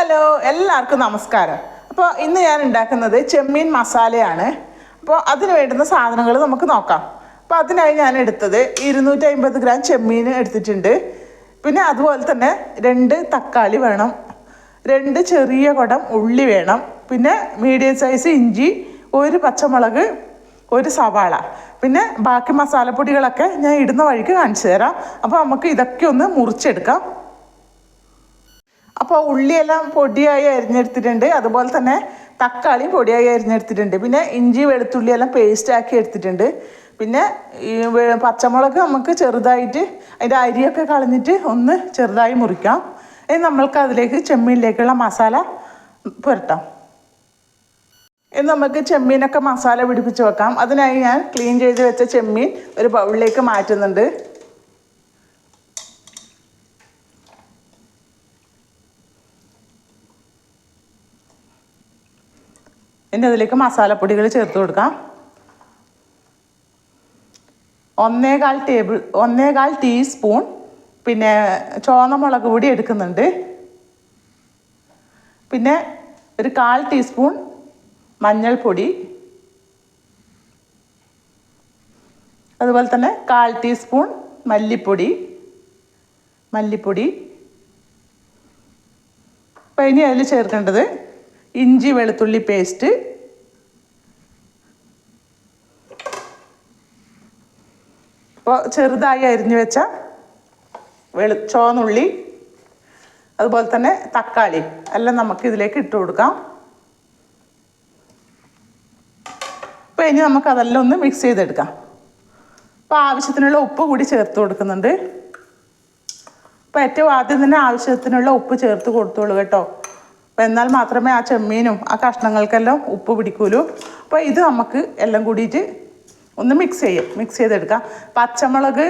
Hello, എല്ലാവർക്കും നമസ്കാരം. അപ്പോൾ ഇന്ന് ഞാൻ ഉണ്ടാക്കുന്നത് ചെമ്മീൻ മസാലയാണ്. അപ്പോൾ അതിന് വേണ്ടുന്ന സാധനങ്ങൾ നമുക്ക് നോക്കാം. അപ്പോൾ അതിനായി ഞാൻ എടുത്തത് 250 ഗ്രാം ചെമ്മീൻ എടുത്തിട്ടുണ്ട്. പിന്നെ അതുപോലെ തന്നെ 2 തക്കാളി വേണം, 2 ചെറിയ കുടം ഉള്ളി വേണം, പിന്നെ മീഡിയം സൈസ് ഇഞ്ചി, 1 പച്ചമുളക്, 1 സവാള. പിന്നെ ബാക്കി മസാലപ്പൊടികളൊക്കെ ഞാൻ ഇടുന്ന വഴിക്ക് കാണിച്ചു തരാം. അപ്പോൾ നമുക്ക് ഇതൊക്കെ ഒന്ന് മുറിച്ചെടുക്കാം. അപ്പോൾ ഉള്ളിയെല്ലാം പൊടിയായി അരിഞ്ഞെടുത്തിട്ടുണ്ട്, അതുപോലെ തന്നെ തക്കാളിയും പൊടിയായി അരിഞ്ഞെടുത്തിട്ടുണ്ട്. പിന്നെ ഇഞ്ചി വെളുത്തുള്ളിയെല്ലാം പേസ്റ്റാക്കി എടുത്തിട്ടുണ്ട്. പിന്നെ ഈ പച്ചമുളക് നമുക്ക് ചെറുതായിട്ട് അതിൻ്റെ അരിയൊക്കെ കളഞ്ഞിട്ട് ഒന്ന് ചെറുതായി മുറിക്കാം. ഇനി നമ്മൾക്ക് അതിലേക്ക് ചെമ്മീനിലേക്കുള്ള മസാല പുരട്ടാം. ഇനി നമുക്ക് ചെമ്മീനൊക്കെ മസാല പിടിപ്പിച്ച് വെക്കാം. അതിനായി ഞാൻ ക്ലീൻ ചെയ്ത് വെച്ച ചെമ്മീൻ ഒരു ബൗളിലേക്ക് മാറ്റുന്നുണ്ട്. ഇനി അതിലേക്ക് മസാലപ്പൊടികൾ ചേർത്ത് കൊടുക്കാം. 1.25 ടീസ്പൂൺ പിന്നെ ചുവന്ന മുളക് പൊടി എടുക്കുന്നുണ്ട്. പിന്നെ ഒരു 1/4 ടീസ്പൂൺ മഞ്ഞൾപ്പൊടി, അതുപോലെ തന്നെ 1/4 ടീസ്പൂൺ മല്ലിപ്പൊടി. അപ്പോൾ ഇനി അതിൽ ചേർക്കേണ്ടത് ഇഞ്ചി വെളുത്തുള്ളി പേസ്റ്റ്, അപ്പോൾ ചെറുതായി അരിഞ്ഞു വെച്ച ചുവന്നുള്ളി, അതുപോലെ തന്നെ തക്കാളി എല്ലാം നമുക്ക് ഇതിലേക്ക് ഇട്ട് കൊടുക്കാം. അപ്പോൾ ഇനി നമുക്കതെല്ലാം ഒന്ന് മിക്സ് ചെയ്തെടുക്കാം. അപ്പോൾ ആവശ്യത്തിനുള്ള ഉപ്പ് കൂടി ചേർത്ത് കൊടുക്കുന്നുണ്ട്. അപ്പോൾ ഏറ്റവും ആദ്യം തന്നെ ആവശ്യത്തിനുള്ള ഉപ്പ് ചേർത്ത് കൊടുത്തോളൂ കേട്ടോ. അപ്പോൾ എന്നാൽ മാത്രമേ ആ ചെമ്മീനും ആ കഷ്ണങ്ങൾക്കെല്ലാം ഉപ്പ് പിടിക്കൂലൂ. അപ്പോൾ ഇത് നമുക്ക് എല്ലാം കൂടിയിട്ട് ഒന്ന് മിക്സ് ചെയ്തെടുക്കാം. പച്ചമുളക്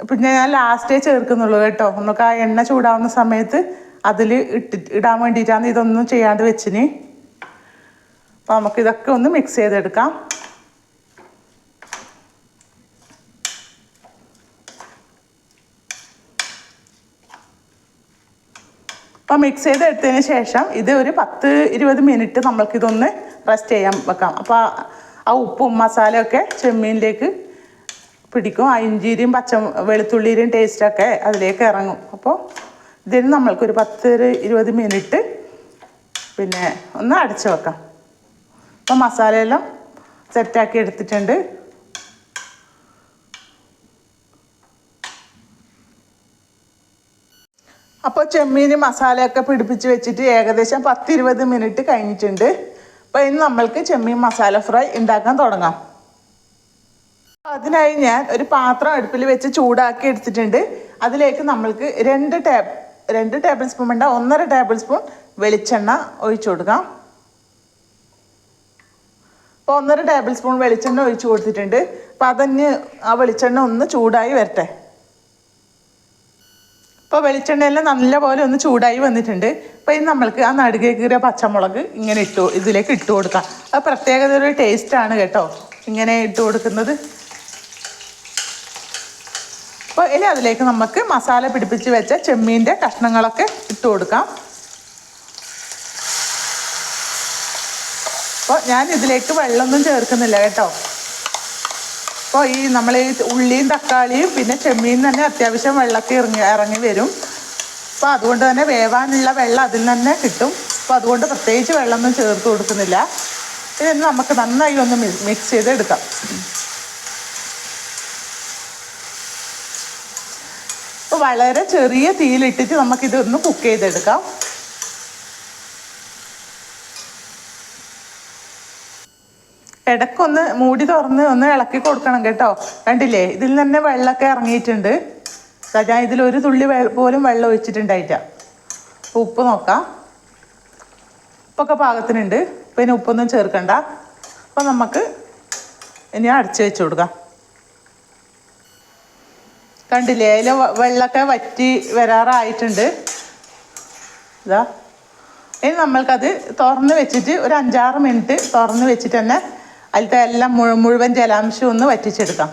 പിന്നെ ഞാൻ ലാസ്റ്റേ ചേർക്കുന്നുള്ളൂ കേട്ടോ. നമുക്ക് ആ എണ്ണ ചൂടാവുന്ന സമയത്ത് അതിൽ ഇടാൻ വേണ്ടിയിട്ടാണ് ഇതൊന്നും ചെയ്യാണ്ട് വെച്ചിന്. അപ്പോൾ നമുക്കിതൊക്കെ ഒന്ന് മിക്സ് ചെയ്തെടുക്കാം. അപ്പോൾ മിക്സ് ചെയ്തെടുത്തതിന് ശേഷം ഇത് ഒരു 10-20 മിനിറ്റ് നമ്മൾക്കിതൊന്ന് റെസ്റ്റ് ചെയ്യാൻ വെക്കാം. അപ്പോൾ ആ ഉപ്പും മസാലയൊക്കെ ചെമ്മീനിലേക്ക് പിടിക്കും. ആ ഇഞ്ചിയുടെയും വെളുത്തുള്ളിയുടെയും ടേസ്റ്റൊക്കെ അതിലേക്ക് ഇറങ്ങും. അപ്പോൾ ഇതിന് നമ്മൾക്കൊരു 10-20 മിനിറ്റ് പിന്നെ ഒന്ന് അടച്ചു വെക്കാം. അപ്പോൾ മസാലയെല്ലാം സെറ്റാക്കി എടുത്തിട്ടുണ്ട്. അപ്പോൾ ചെമ്മീൻ മസാലയൊക്കെ പിടിപ്പിച്ച് വെച്ചിട്ട് ഏകദേശം 10-20 മിനിറ്റ് കഴിഞ്ഞിട്ടുണ്ട്. അപ്പോൾ ഇനി നമ്മൾക്ക് ചെമ്മീൻ മസാല ഫ്രൈ ഉണ്ടാക്കാൻ തുടങ്ങാം. അതിനായി ഞാൻ ഒരു പാത്രം അടുപ്പിൽ വെച്ച് ചൂടാക്കി എടുത്തിട്ടുണ്ട്. അതിലേക്ക് നമ്മൾക്ക് 2 ടേബിൾ സ്പൂൺ വേണ്ട 1.5 ടേബിൾ സ്പൂൺ വെളിച്ചെണ്ണ ഒഴിച്ചു കൊടുക്കാം. അപ്പോൾ 1.5 ടേബിൾ സ്പൂൺ വെളിച്ചെണ്ണ ഒഴിച്ചു കൊടുത്തിട്ടുണ്ട്. അപ്പോൾ അതന്നെ ആ വെളിച്ചെണ്ണ ഒന്ന് ചൂടായി വരട്ടെ. അപ്പോൾ വെളിച്ചെണ്ണയെല്ലാം നല്ലപോലെ ഒന്ന് ചൂടായി വന്നിട്ടുണ്ട്. അപ്പോൾ ഇനി നമ്മൾക്ക് ആ നടുകെ കീറിയ പച്ചമുളക് ഇങ്ങനെ ഇതിലേക്ക് ഇട്ട് കൊടുക്കാം. അത് പ്രത്യേകത ഒരു ടേസ്റ്റാണ് കേട്ടോ ഇങ്ങനെ ഇട്ട് കൊടുക്കുന്നത്. അപ്പോൾ ഇനി അതിലേക്ക് നമുക്ക് മസാല പിടിപ്പിച്ച് വെച്ച ചെമ്മീൻ്റെ കഷ്ണങ്ങളൊക്കെ ഇട്ട് കൊടുക്കാം. അപ്പോൾ ഞാൻ ഇതിലേക്ക് വെള്ളമൊന്നും ചേർക്കുന്നില്ല കേട്ടോ. അപ്പോൾ നമ്മൾ ഈ ഉള്ളിയും തക്കാളിയും പിന്നെ ചെമ്മീൻ തന്നെ അത്യാവശ്യം വെള്ളമൊക്കെ ഇറങ്ങി വരും. അപ്പോൾ അതുകൊണ്ട് തന്നെ വേവാനുള്ള വെള്ളം അതിൽ തന്നെ കിട്ടും. അപ്പോൾ അതുകൊണ്ട് പ്രത്യേകിച്ച് വെള്ളമൊന്നും ചേർത്ത് കൊടുക്കുന്നില്ല. ഇതൊന്ന് നമുക്ക് നന്നായി ഒന്ന് മിക്സ് ചെയ്തെടുക്കാം. അപ്പോൾ വളരെ ചെറിയ തീയിലിട്ടിട്ട് നമുക്കിതൊന്ന് കുക്ക് ചെയ്തെടുക്കാം. ഇടയ്ക്കൊന്ന് മൂടി തുറന്ന് ഒന്ന് ഇളക്കി കൊടുക്കണം കേട്ടോ. കണ്ടില്ലേ, ഇതിൽ തന്നെ വെള്ളമൊക്കെ ഇറങ്ങിയിട്ടുണ്ട്. ഞാൻ ഇതിലൊരു തുള്ളി പോലും വെള്ളം ഒഴിച്ചിട്ടുണ്ടായിട്ട. അപ്പോൾ ഉപ്പ് നോക്കാം. ഉപ്പൊക്കെ പാകത്തിനുണ്ട്. പിന്നെ ഉപ്പൊന്നും ചേർക്കണ്ട. അപ്പോൾ നമുക്ക് ഇനി അടച്ച് വെച്ച് കൊടുക്കാം. കണ്ടില്ലേ, അതിൽ വെള്ളമൊക്കെ വറ്റി വരാറായിട്ടുണ്ട്. ഇതാ ഇനി നമ്മൾക്കത് തുറന്ന് വെച്ചിട്ട് ഒരു 5-6 മിനിറ്റ് തുറന്ന് വെച്ചിട്ട് തന്നെ അതിലത്തെ എല്ലാം മുഴുവൻ ജലാംശം ഒന്ന് വറ്റിച്ചെടുക്കാം.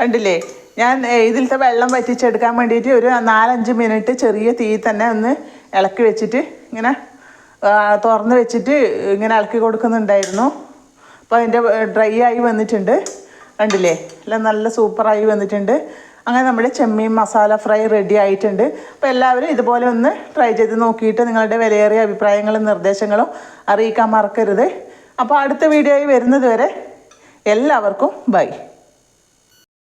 കണ്ടില്ലേ, ഞാൻ ഇതിലത്തെ വെള്ളം വറ്റിച്ചെടുക്കാൻ വേണ്ടിയിട്ട് ഒരു 4-5 മിനിറ്റ് ചെറിയ തീ തന്നെ ഒന്ന് ഇളക്കി വെച്ചിട്ട് ഇങ്ങനെ തുറന്ന് വെച്ചിട്ട് ഇങ്ങനെ ഇളക്കി കൊടുക്കുന്നുണ്ടായിരുന്നു. അപ്പോൾ അതിൻ്റെ ഡ്രൈ ആയി വന്നിട്ടുണ്ട്, കണ്ടില്ലേ? എല്ലാം നല്ല സൂപ്പറായി വന്നിട്ടുണ്ട്. അങ്ങനെ നമ്മുടെ ചെമ്മീൻ മസാല ഫ്രൈ റെഡി ആയിട്ടുണ്ട്. അപ്പോൾ എല്ലാവരും ഇതുപോലെ ഒന്ന് ട്രൈ ചെയ്ത് നോക്കിയിട്ട് നിങ്ങളുടെ വിലയേറിയ അഭിപ്രായങ്ങളും നിർദ്ദേശങ്ങളും അറിയിക്കാൻ മറക്കരുത്. അപ്പോൾ അടുത്ത വീഡിയോയിൽ വരുന്നത് വരെ എല്ലാവർക്കും ബൈ.